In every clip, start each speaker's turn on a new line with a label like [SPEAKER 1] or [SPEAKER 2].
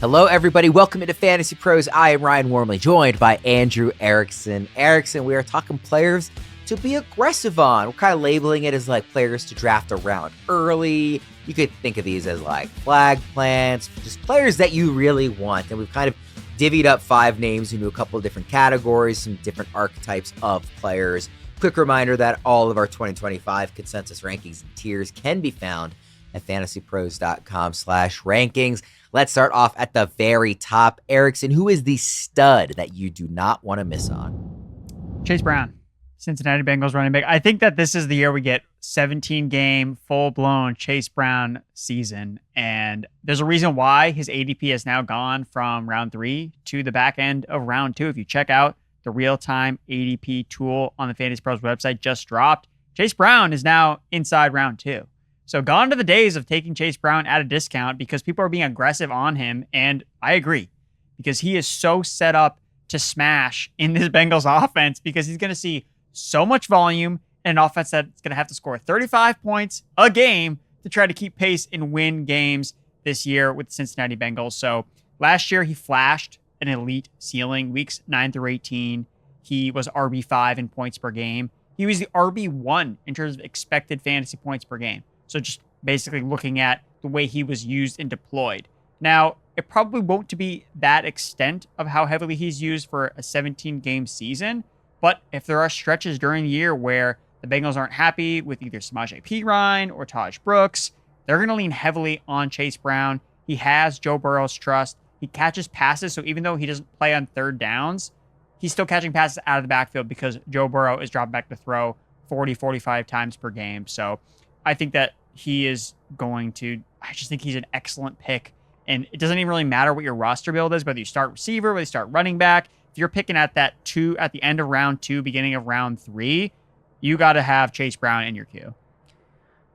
[SPEAKER 1] Hello, everybody. Welcome into Fantasy Pros. I am Ryan Wormeli, joined by Andrew Erickson. Erickson, we are talking players to be aggressive on. We're kind of labeling it as like players to draft around early. You could think of these as like flag plants, just players that you really want. And we've kind of divvied up 5 names into a couple of different categories, some different archetypes of players. Quick reminder that all of our 2025 consensus rankings and tiers can be found at fantasypros.com/rankings. Let's start off at the very top. Erickson, who is the stud that you do not want to miss on?
[SPEAKER 2] Chase Brown, Cincinnati Bengals running back. I think that this is the year we get 17-game, full-blown Chase Brown season. And there's a reason why his ADP has now gone from round 3 to the back end of round 2. If you check out the real-time ADP tool on the Fantasy Pros website just dropped, Chase Brown is now inside round 2. So gone to the days of taking Chase Brown at a discount because people are being aggressive on him. And I agree, because he is so set up to smash in this Bengals offense because he's going to see so much volume and an offense that's going to have to score 35 points a game to try to keep pace and win games this year with the Cincinnati Bengals. So last year he flashed an elite ceiling. Weeks 9 through 18, he was RB5 in points per game. He was the RB1 in terms of expected fantasy points per game. So just basically looking at the way he was used and deployed. Now, it probably won't be that extent of how heavily he's used for a 17-game season, but if there are stretches during the year where the Bengals aren't happy with either Samaje Perine or Taj Brooks, they're going to lean heavily on Chase Brown. He has Joe Burrow's trust. He catches passes, so even though he doesn't play on third downs, he's still catching passes out of the backfield because Joe Burrow is dropping back to throw 40, 45 times per game. So I think that he is going to, I just think he's an excellent pick. And it doesn't even really matter what your roster build is, whether you start receiver, whether you start running back. If you're picking at that 2 at the end of round 2, beginning of round 3, you got to have Chase Brown in your queue.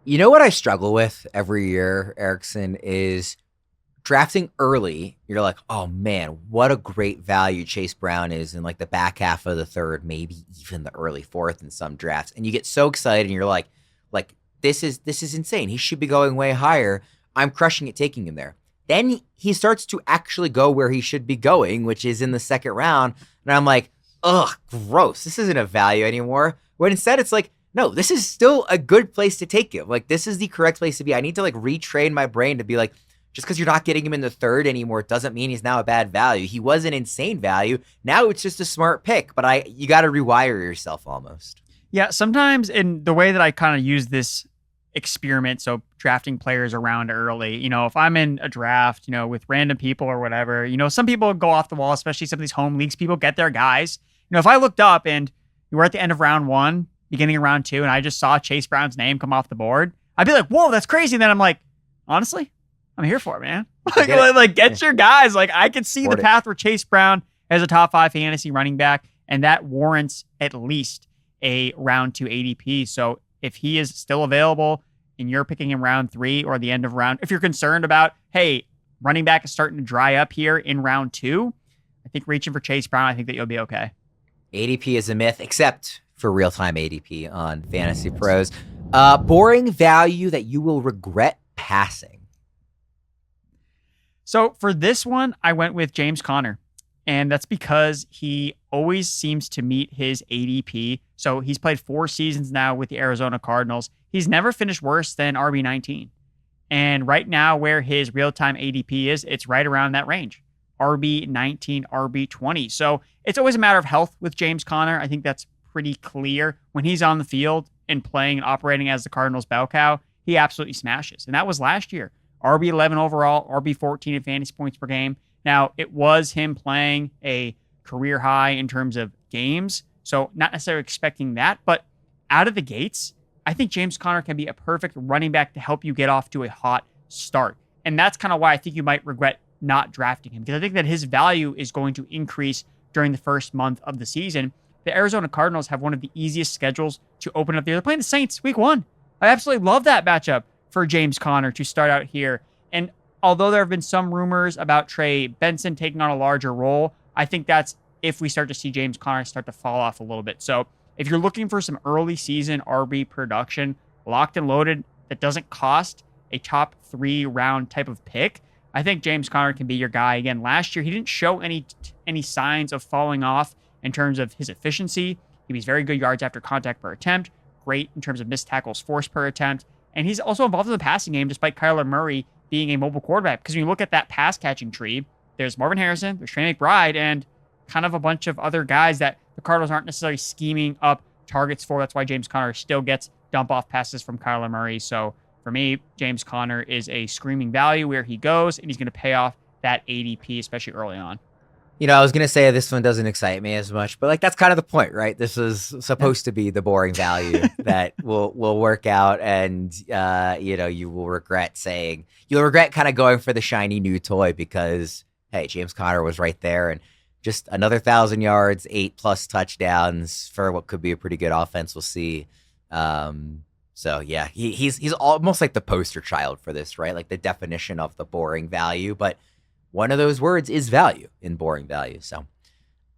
[SPEAKER 1] You know what I struggle with every year, Erickson, is drafting early. You're like, oh man, what a great value Chase Brown is in like the back half of the 3rd, maybe even the early 4th in some drafts. And you get so excited and you're like, this is insane. He should be going way higher. I'm crushing it taking him there. Then he starts to actually go where he should be going, which is in the 2nd round. And I'm like, ugh, gross. This isn't a value anymore. When instead it's like, no, this is still a good place to take him. Like, this is the correct place to be. I need to like retrain my brain to be like, just because you're not getting him in the 3rd anymore doesn't mean he's now a bad value. He was an insane value. Now it's just a smart pick, but you got to rewire yourself almost.
[SPEAKER 2] Yeah, sometimes in the way that I kind of use this experiment, so drafting players around early, if I'm in a draft, with random people or whatever, some people go off the wall, especially some of these home leagues, people get their guys. If I looked up and you were at the end of round 1, beginning of round 2, and I just saw Chase Brown's name come off the board, I'd be like, whoa, that's crazy. And then I'm like, honestly, I'm here for it, man. Get your guys. Like, I could see the path where Chase Brown as a top 5 fantasy running back, and that warrants at least a round 2 ADP. So if he is still available and you're picking him round 3 or the end of round, if you're concerned about, hey, running back is starting to dry up here in round 2, I think reaching for Chase Brown, I think that you'll be okay.
[SPEAKER 1] ADP is a myth, except for real-time ADP on Fantasy Pros. Boring value that you will regret passing.
[SPEAKER 2] So for this one, I went with James Conner. And that's because he always seems to meet his ADP. So he's played 4 seasons now with the Arizona Cardinals. He's never finished worse than RB19. And right now where his real-time ADP is, it's right around that range. RB19, RB20. So it's always a matter of health with James Conner. I think that's pretty clear. When he's on the field and playing and operating as the Cardinals' bell cow, he absolutely smashes. And that was last year. RB11 overall, RB14 in fantasy points per game. Now, it was him playing a career high in terms of games, so not necessarily expecting that, but out of the gates, I think James Conner can be a perfect running back to help you get off to a hot start. And that's kind of why I think you might regret not drafting him, because I think that his value is going to increase during the first month of the season. The Arizona Cardinals have one of the easiest schedules to open up the year. They're playing the Saints week 1. I absolutely love that matchup for James Conner to start out here. And although there have been some rumors about Trey Benson taking on a larger role, I think that's if we start to see James Conner start to fall off a little bit. So if you're looking for some early season RB production, locked and loaded, that doesn't cost a top 3 round type of pick, I think James Conner can be your guy again. Last year, he didn't show any signs of falling off in terms of his efficiency. He was very good yards after contact per attempt, great in terms of missed tackles forced per attempt, and he's also involved in the passing game despite Kyler Murray being a mobile quarterback. Because when you look at that pass catching tree, there's Marvin Harrison, there's Trey McBride, and kind of a bunch of other guys that the Cardinals aren't necessarily scheming up targets for. That's why James Conner still gets dump off passes from Kyler Murray. So for me, James Conner is a screaming value where he goes, and he's going to pay off that ADP, especially early on.
[SPEAKER 1] I was going to say this one doesn't excite me as much, but like that's kind of the point, right? This is supposed to be the boring value that will work out, and you will regret kind of going for the shiny new toy because hey, James Conner was right there, and just another 1,000 yards, 8+ touchdowns for what could be a pretty good offense. We'll see. So yeah, he's almost like the poster child for this, right? Like the definition of the boring value, but one of those words is value in boring value. So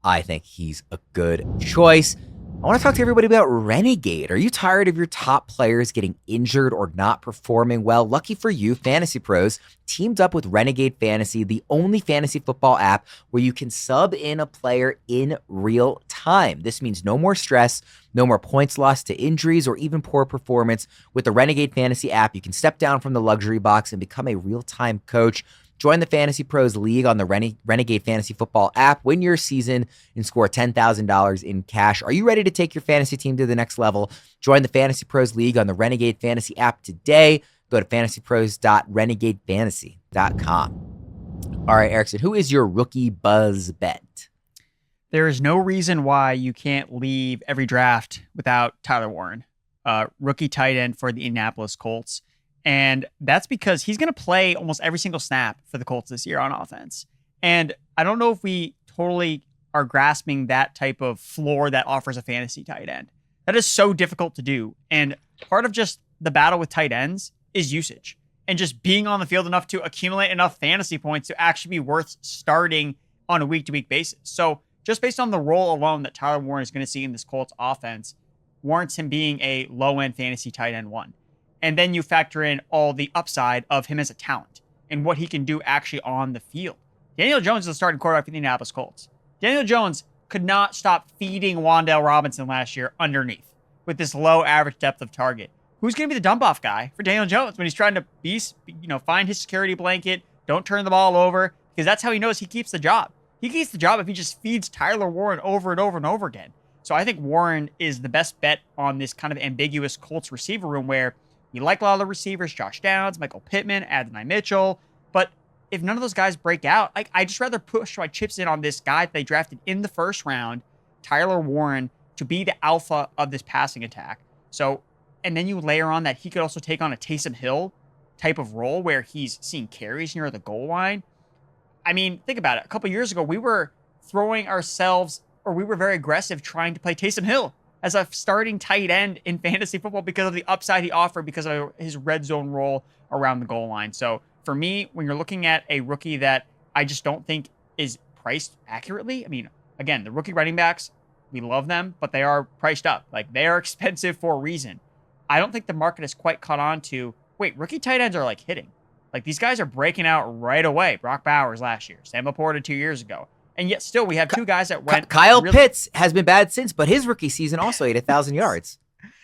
[SPEAKER 1] I think he's a good choice. I want to talk to everybody about Renegade. Are you tired of your top players getting injured or not performing well? Lucky for you, FantasyPros teamed up with Renegade Fantasy, the only fantasy football app where you can sub in a player in real time. This means no more stress, no more points lost to injuries or even poor performance. With the Renegade Fantasy app, you can step down from the luxury box and become a real-time coach. Join the Fantasy Pros League on the Renegade Fantasy Football app, win your season, and score $10,000 in cash. Are you ready to take your fantasy team to the next level? Join the Fantasy Pros League on the Renegade Fantasy app today. Go to fantasypros.renegadefantasy.com. All right, Erickson, who is your rookie buzz bet?
[SPEAKER 2] There is no reason why you can't leave every draft without Tyler Warren, rookie tight end for the Indianapolis Colts. And that's because he's going to play almost every single snap for the Colts this year on offense. And I don't know if we totally are grasping that type of floor that offers a fantasy tight end. That is so difficult to do. And part of just the battle with tight ends is usage and just being on the field enough to accumulate enough fantasy points to actually be worth starting on a week-to-week basis. So just based on the role alone that Tyler Warren is going to see in this Colts offense warrants him being a low-end fantasy tight end one. And then you factor in all the upside of him as a talent and what he can do actually on the field. Daniel Jones is the starting quarterback for the Indianapolis Colts. Daniel Jones could not stop feeding Wan'Dale Robinson last year underneath with this low average depth of target. Who's going to be the dump-off guy for Daniel Jones when he's trying to find his security blanket, don't turn the ball over, because that's how he knows he keeps the job. He keeps the job if he just feeds Tyler Warren over and over and over again. So I think Warren is the best bet on this kind of ambiguous Colts receiver room where you like a lot of the receivers, Josh Downs, Michael Pittman, Adonai Mitchell. But if none of those guys break out, I just rather push my chips in on this guy that they drafted in the first round, Tyler Warren, to be the alpha of this passing attack. So, and then you layer on that he could also take on a Taysom Hill type of role where he's seeing carries near the goal line. I mean, think about it. A couple years ago, we were very aggressive trying to play Taysom Hill as a starting tight end in fantasy football because of the upside he offered because of his red zone role around the goal line. So for me, when you're looking at a rookie that I just don't think is priced accurately, I mean, again, the rookie running backs, we love them, but they are priced up. Like, they are expensive for a reason. I don't think the market has quite caught on to, wait, rookie tight ends are like hitting. Like, these guys are breaking out right away. Brock Bowers last year, Sam Laporta 2 years ago. And yet still we have two guys that went.
[SPEAKER 1] Kyle Pitts has been bad since, but his rookie season also ate 1,000 yards.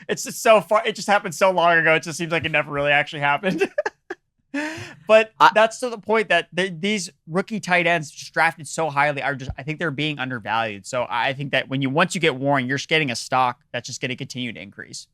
[SPEAKER 2] It's just so far. It just happened so long ago. It just seems like it never really actually happened. But that's to the point that these rookie tight ends just drafted so highly I think they're being undervalued. So I think that once you get Warren, you're just getting a stock that's just going to continue to increase.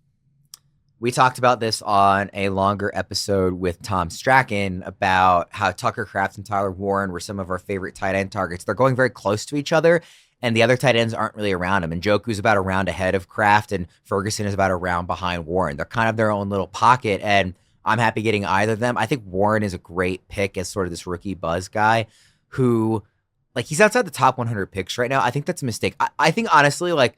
[SPEAKER 1] We talked about this on a longer episode with Tom Strachan about how Tucker Kraft and Tyler Warren were some of our favorite tight end targets. They're going very close to each other, and the other tight ends aren't really around him. And Njoku's about a round ahead of Kraft, and Ferguson is about a round behind Warren. They're kind of their own little pocket, and I'm happy getting either of them. I think Warren is a great pick as sort of this rookie buzz guy who, like, he's outside the top 100 picks right now. I think that's a mistake. I think, honestly, like,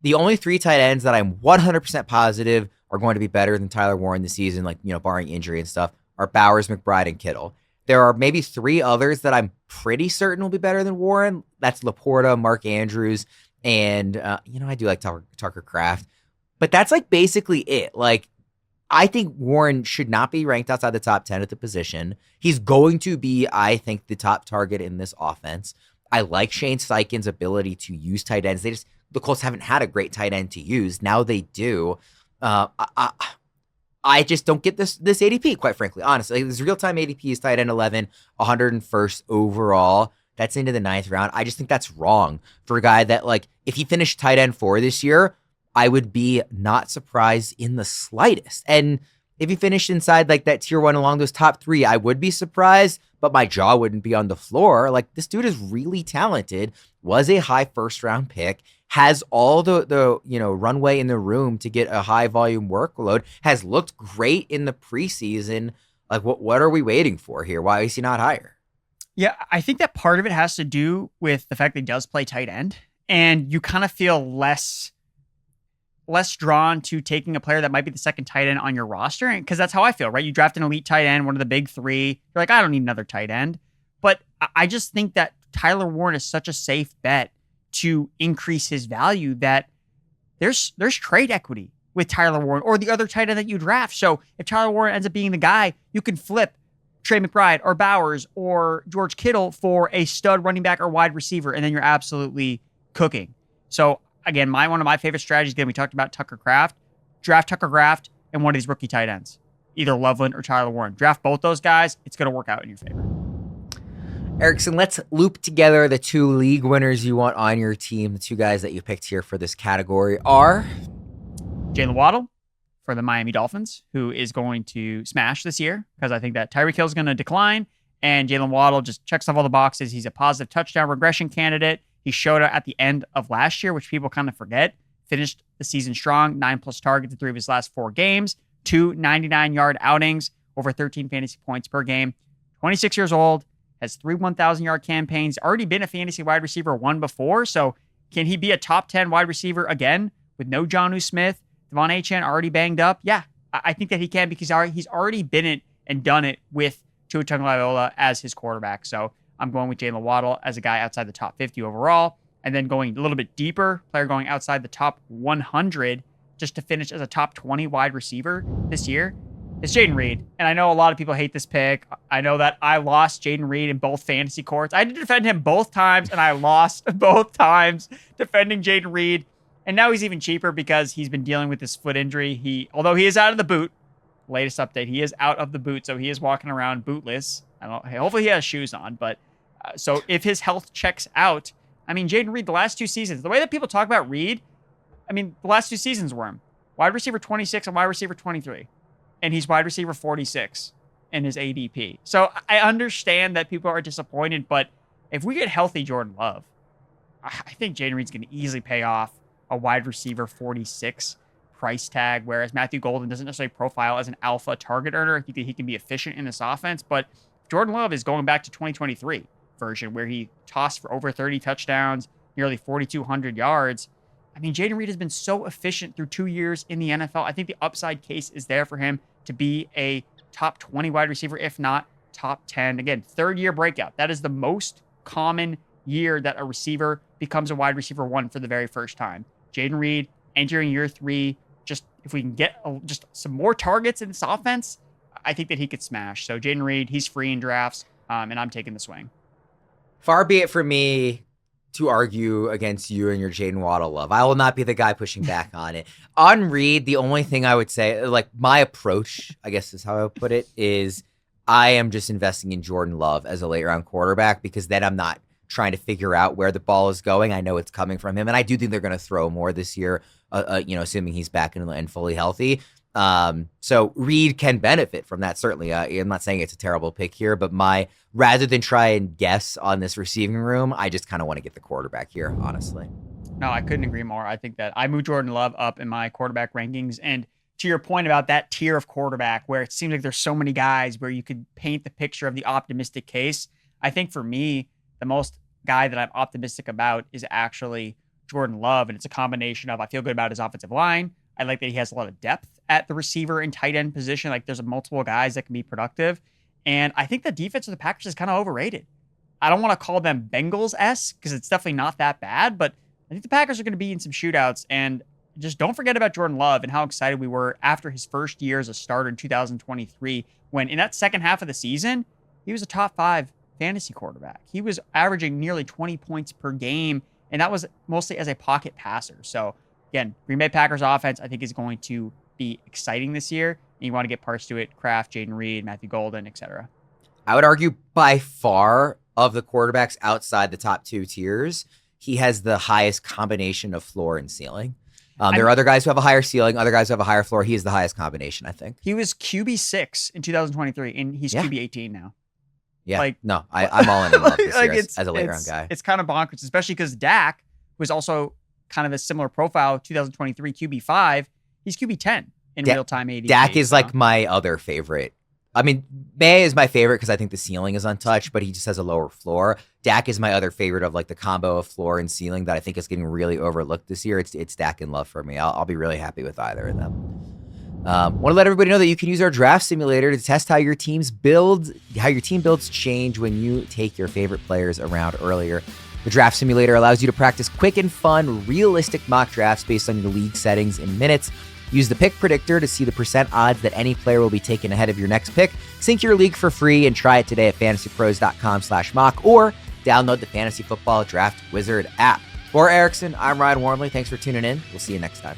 [SPEAKER 1] the only three tight ends that I'm 100% positive are going to be better than Tyler Warren this season, like, barring injury and stuff, are Bowers, McBride, and Kittle. There are maybe three others that I'm pretty certain will be better than Warren. That's Laporta, Mark Andrews, and, I do like Tucker Kraft. But that's, like, basically it. Like, I think Warren should not be ranked outside the top 10 at the position. He's going to be, I think, the top target in this offense. I like Shane Steichen's ability to use tight ends. The Colts haven't had a great tight end to use. Now they do. I just don't get this ADP, quite frankly, honestly. This real-time ADP is tight end 11, 101st overall. That's into the 9th round. I just think that's wrong for a guy that, like, if he finished tight end 4 this year, I would be not surprised in the slightest. And if he finished inside like that tier 1 along those top 3, I would be surprised, but my jaw wouldn't be on the floor. Like, this dude is really talented, was a high first-round pick, has all the runway in the room to get a high volume workload, has looked great in the preseason. Like, what are we waiting for here? Why is he not higher?
[SPEAKER 2] Yeah, I think that part of it has to do with the fact that he does play tight end, and you kind of feel less drawn to taking a player that might be the second tight end on your roster, because that's how I feel, right? You draft an elite tight end, one of the big 3. You're like, I don't need another tight end. But I just think that Tyler Warren is such a safe bet to increase his value that there's trade equity with Tyler Warren or the other tight end that you draft. So if Tyler Warren ends up being the guy, you can flip Trey McBride or Bowers or George Kittle for a stud running back or wide receiver, and then you're absolutely cooking. So again, one of my favorite strategies, again, we talked about Tucker Kraft. Draft Tucker Kraft and one of these rookie tight ends, either Loveland or Tyler Warren. Draft both those guys. It's going to work out in your favor.
[SPEAKER 1] Erickson, let's loop together the 2 league winners you want on your team. The 2 guys that you picked here for this category are
[SPEAKER 2] Jaylen Waddle for the Miami Dolphins, who is going to smash this year, because I think that Tyreek Hill is going to decline, and Jaylen Waddle just checks off all the boxes. He's a positive touchdown regression candidate. He showed out at the end of last year, which people kind of forget. Finished the season strong, 9+ targets in 3 of his last 4 games, 2 99-yard outings, over 13 fantasy points per game. 26 years old, has 3 1,000-yard campaigns, already been a fantasy wide receiver 1 before. So can he be a top 10 wide receiver again with no Jonnu Smith, Devon Achane already banged up? Yeah, I think that he can, because he's already been it and done it with Tua Tagovailoa as his quarterback. So I'm going with Jaylen Waddle as a guy outside the top 50 overall. And then going a little bit deeper, player going outside the top 100 just to finish as a top 20 wide receiver this year, is Jayden Reed. And I know a lot of people hate this pick. I know that I lost Jayden Reed in both fantasy courts. I had to defend him both times, and I lost both times defending Jayden Reed. And now he's even cheaper because he's been dealing with this foot injury. Although he is out of the boot, latest update, he is out of the boot, so he is walking around bootless. Hopefully he has shoes on, but so if his health checks out, I mean, Jayden Reed, the last 2 seasons, the way that people talk about Reed, I mean, the last 2 seasons were him. Wide receiver 26 and wide receiver 23. And he's wide receiver 46 in his ADP. So I understand that people are disappointed, but if we get healthy Jordan Love, I think Jayden Reed's going to easily pay off a wide receiver 46 price tag, whereas Matthew Golden doesn't necessarily profile as an alpha target earner. I think that he can be efficient in this offense, but Jordan Love is going back to 2023 version where he tossed for over 30 touchdowns, nearly 4,200 yards. I mean, Jayden Reed has been so efficient through 2 years in the NFL. I think the upside case is there for him to be a top 20 wide receiver, if not top 10. Again, 3rd-year breakout. That is the most common year that a receiver becomes a wide receiver 1 for the very first time. Jayden Reed entering year 3. Just if we can get just some more targets in this offense, I think that he could smash. So Jayden Reed, he's free in drafts, and I'm taking the swing.
[SPEAKER 1] Far be it from me to argue against you and your Jayden Waddle love. I will not be the guy pushing back on it. On Reed, the only thing I would say, like my approach, I guess is how I would put it, is I am just investing in Jordan Love as a late round quarterback, because then I'm not trying to figure out where the ball is going. I know it's coming from him, and I do think they're going to throw more this year, assuming he's back and fully healthy. So Reed can benefit from that, certainly. I'm not saying it's a terrible pick here, but rather than try and guess on this receiving room, I just kind of want to get the quarterback here, honestly.
[SPEAKER 2] No, I couldn't agree more. I think that I moved Jordan Love up in my quarterback rankings. And to your point about that tier of quarterback, where it seems like there's so many guys where you could paint the picture of the optimistic case, I think for me, the most guy that I'm optimistic about is actually Jordan Love. And it's a combination of, I feel good about his offensive line. I like that he has a lot of depth at the receiver and tight end position. Like there's multiple guys that can be productive. And I think the defense of the Packers is kind of overrated. I don't want to call them Bengals-esque because it's definitely not that bad, but I think the Packers are going to be in some shootouts. And just don't forget about Jordan Love and how excited we were after his first year as a starter in 2023, when in that second half of the season, he was a top 5 fantasy quarterback. He was averaging nearly 20 points per game, and that was mostly as a pocket passer. So again, Green Bay Packers offense, I think, is going to be exciting this year. And you want to get parts to it: Kraft, Jayden Reed, Matthew Golden, etc.
[SPEAKER 1] I would argue by far of the quarterbacks outside the top 2 tiers, he has the highest combination of floor and ceiling. There are other guys who have a higher ceiling, other guys who have a higher floor. He is the highest combination, I think.
[SPEAKER 2] He was QB6 in 2023, and he's QB18 now.
[SPEAKER 1] Yeah, no, I'm all in love this year as a late-round guy.
[SPEAKER 2] It's kind of bonkers, especially because Dak was also kind of a similar profile, 2023 QB5. He's QB10 in real-time ADP.
[SPEAKER 1] Dak is like my other favorite. I mean, May is my favorite because I think the ceiling is untouched, but he just has a lower floor. Dak is my other favorite of like the combo of floor and ceiling that I think is getting really overlooked this year. It's Dak and Love for me. I'll be really happy with either of them. Want to let everybody know that you can use our draft simulator to test how your team builds change when you take your favorite players around earlier. The draft simulator allows you to practice quick and fun, realistic mock drafts based on your league settings in minutes. Use the pick predictor to see the % odds that any player will be taken ahead of your next pick. Sync your league for free and try it today at fantasypros.com/mock or download the Fantasy Football Draft Wizard app. For Erickson, I'm Ryan Wormeli. Thanks for tuning in. We'll see you next time.